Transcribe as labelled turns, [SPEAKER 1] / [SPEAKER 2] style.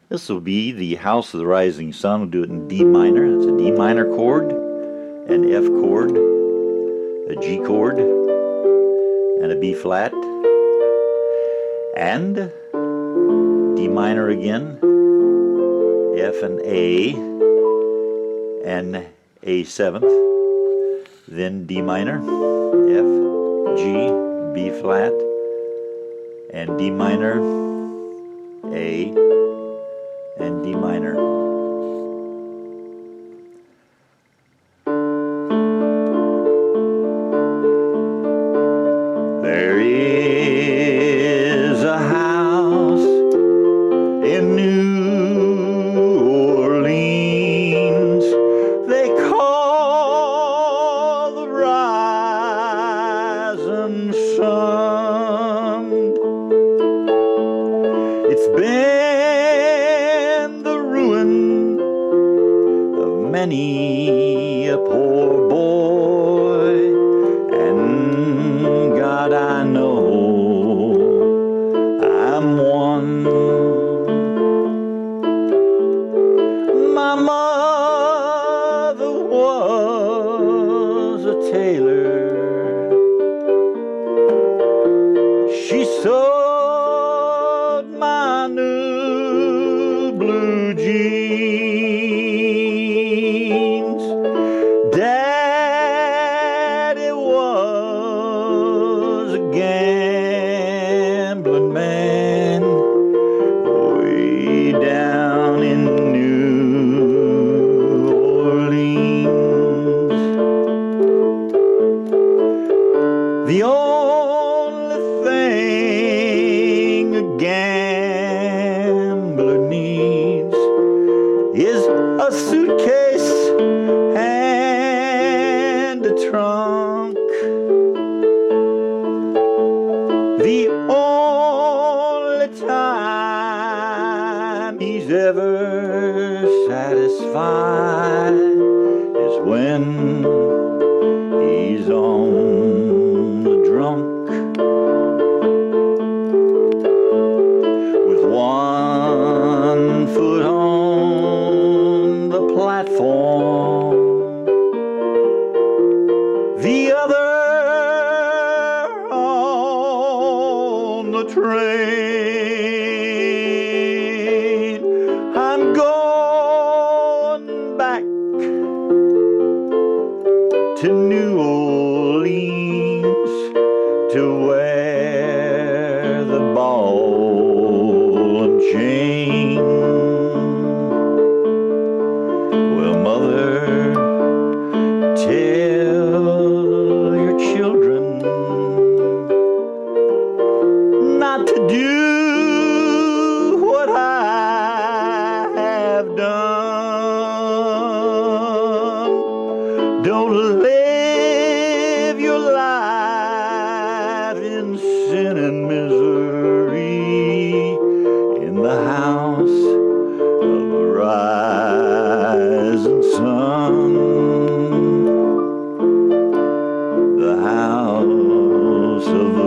[SPEAKER 1] This will be the House of the Rising Sun. We'll do it in D minor. That's a D minor chord, an F chord, a G chord, and a B flat, and D minor again, F and A seventh, then D minor, F, G, B flat, and D minor, A, and D minor. There is a house in New Orleans they call the Rising Sun. It's been the ruin of many a poor boy, and God, I know I'm one. My mother was a tailor. She sewed my new blue jeans. Daddy was a gambling man way down in New Orleans. The only thing a gambler needs is a suitcase and a trunk. The only time he's ever satisfied is when he's on the drunk. With one foot on the platform, the other on the train. I'm going back to New Orleans to wear the ball and chain. Well, Mother, tell your children not to do what I have done. Don't live your life in sin and misery in the house of the rising sun. The house of the